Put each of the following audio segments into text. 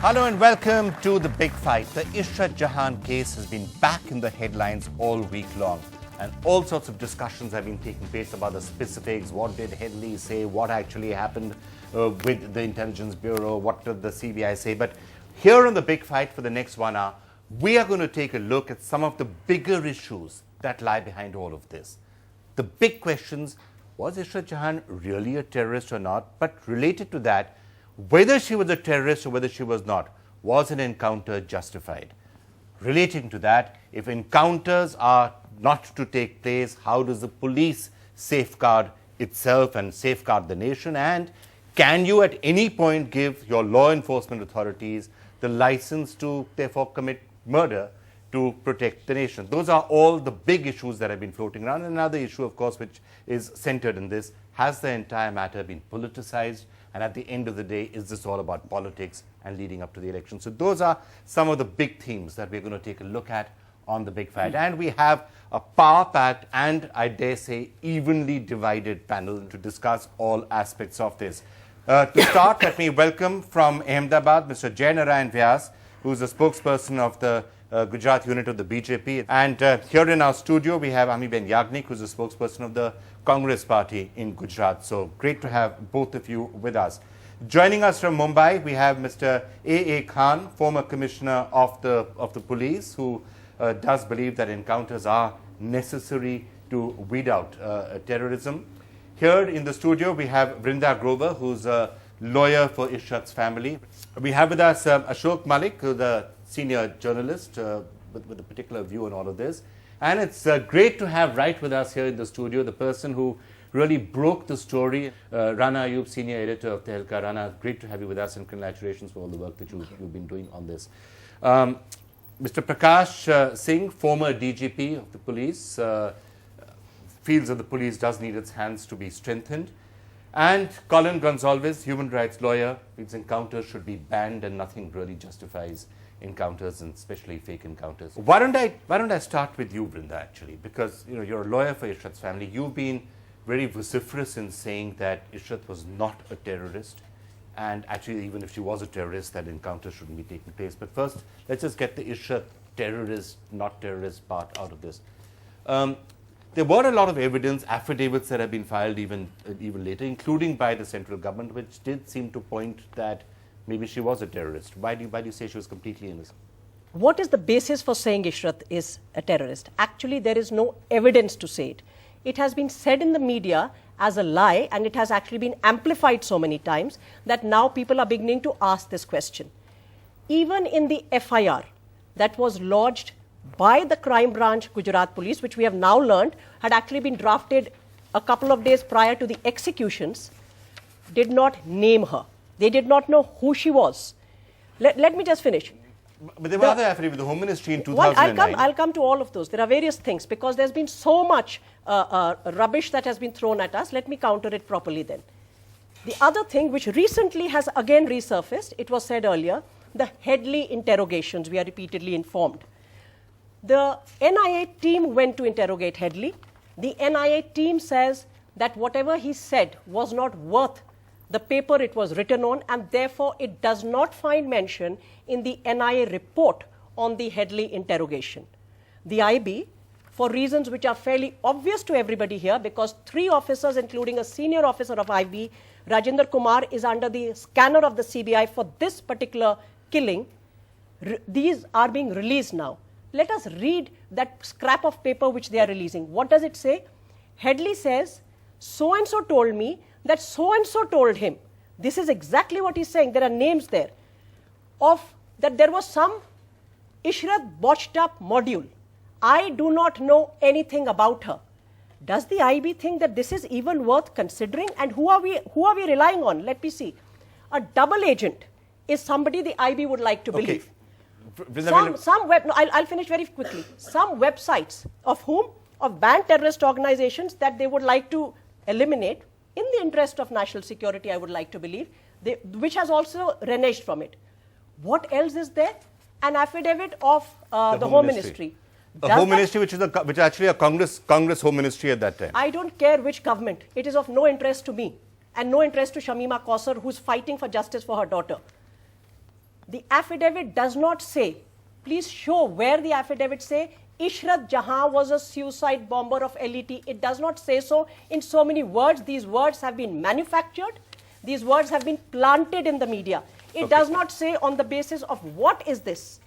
Hello and welcome to The Big Fight. The Ishrat Jahan case has been back in the headlines all week long, and all sorts of discussions have been taking place about the specifics. What did Headley say? What actually happened with the Intelligence Bureau? What did the CBI say? But here on The Big Fight for the next 1 hour, we are going to take a look at some of the bigger issues that lie behind all of this. The big questions: was Ishrat Jahan really a terrorist or not? But related to that, whether she was a terrorist or whether she was not, was an encounter justified? Relating to that, if encounters are not to take place, how does the police safeguard itself and safeguard the nation? And can you at any point give your law enforcement authorities the license to therefore commit murder to protect the nation? Those are all the big issues that have been floating around. And another issue, of course, which is centered in this: has the entire matter been politicized? And at the end of the day, is this all about politics and leading up to the election? So those are some of the big themes that we're going to take a look at on The Big Fight. And we have a power-packed and, I dare say, evenly divided panel to discuss all aspects of this. To start, let me welcome from Ahmedabad, Mr. Jay Narayan Vyas, who's the spokesperson of the Gujarat unit of the BJP. And here in our studio, we have Amiben Yagnik, who's the spokesperson of the Congress party in Gujarat. So great to have both of you with us. Joining us from Mumbai, we have Mr. A. Khan, former commissioner of the police, who does believe that encounters are necessary to weed out terrorism. Here in the studio, we have Vrinda Grover, who's a lawyer for Ishrat's family. We have with us Ashok Malik, who's a senior journalist with a particular view on all of this. And it's great to have right with us here in the studio the person who really broke the story, Rana Ayub, senior editor of Tehelka. Rana, great to have you with us, and congratulations for all the work that you've been doing on this. Mr. Prakash Singh, former DGP of the police, feels that the police does need its hands to be strengthened. And Colin Gonsalves, human rights lawyer, feels encounters should be banned and nothing really justifies encounters, and especially fake encounters. Why don't I start with you, Vrinda, actually, because you're a lawyer for Ishrat's family. You've been very vociferous in saying that Ishrat was not a terrorist, and actually even if she was a terrorist, that encounter shouldn't be taking place. But first, let's just get the Ishrat terrorist, not terrorist part out of this. There were a lot of evidence, affidavits that have been filed even later, including by the central government, which did seem to point that maybe she was a terrorist. Why do you say she was completely innocent? What is the basis for saying Ishrat is a terrorist? Actually, there is no evidence to say it. It has been said in the media as a lie, and it has actually been amplified so many times that now people are beginning to ask this question. Even in the FIR that was lodged by the crime branch Gujarat police, which we have now learned had actually been drafted a couple of days prior to the executions, did not name her. They did not know who she was. Let me just finish. But there were other affidavits, the Home Ministry in 2009. Well, I'll come to all of those. There are various things, because there's been so much rubbish that has been thrown at us. Let me counter it properly then. The other thing which recently has again resurfaced, it was said earlier, the Headley interrogations, we are repeatedly informed. The NIA team went to interrogate Headley. The NIA team says that whatever he said was not worth the paper it was written on, and therefore it does not find mention in the NIA report on the Headley interrogation. The IB, for reasons which are fairly obvious to everybody here, because 3 officers, including a senior officer of IB, Rajinder Kumar, is under the scanner of the CBI for this particular killing, these are being released now. Let us read that scrap of paper which they are releasing. What does it say? Headley says, so-and-so told me that so-and-so told him. This is exactly what he's saying. There are names there. Of that there was some Ishrat botched up module. I do not know anything about her. Does the IB think that this is even worth considering? And who are we relying on? Let me see. A double agent is somebody the IB would like to believe. I'll finish very quickly. Some websites of banned terrorist organizations that they would like to eliminate in the interest of national security, I would like to believe, which has also reneged from it. What else is there? An affidavit of the Home Ministry. The Home Ministry, which is actually a Congress Home Ministry at that time. I don't care which government. It is of no interest to me and no interest to Shamima Kausar, who's fighting for justice for her daughter. The affidavit does not say, please show where the affidavit say Ishrat Jahan was a suicide bomber of LET. It does not say so in so many words. These words have been manufactured. These words have been planted in the media. It does not say on the basis of what is this.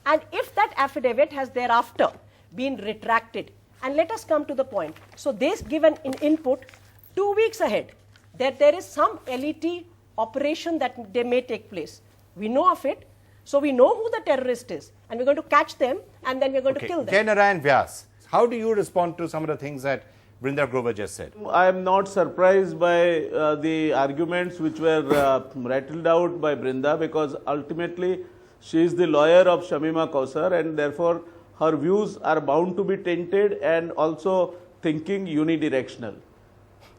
And if that affidavit has thereafter been retracted, and let us come to the point. So they give an input 2 weeks ahead that there is some LET operation that they may take place. We know of it. So we know who the terrorist is, and we're going to catch them, and then we're going to kill them. Narayan Vyas, how do you respond to some of the things that Brinda Grover just said? I am not surprised by the arguments which were rattled out by Brinda, because ultimately she is the lawyer of Shamima Kausar, and therefore her views are bound to be tainted and also thinking unidirectional.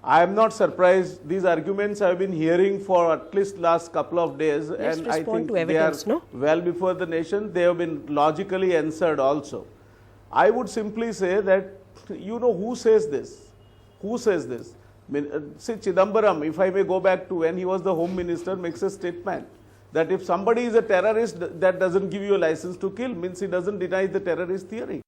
I am not surprised. These arguments I have been hearing for at least last couple of days, Let's and I think to evidence, they are well before the nation. They have been logically answered also. I would simply say that, you know, who says this? Who says this? I mean, see, Chidambaram, if I may go back to when he was the Home Minister, makes a statement that if somebody is a terrorist, that doesn't give you a license to kill, means he doesn't deny the terrorist theory.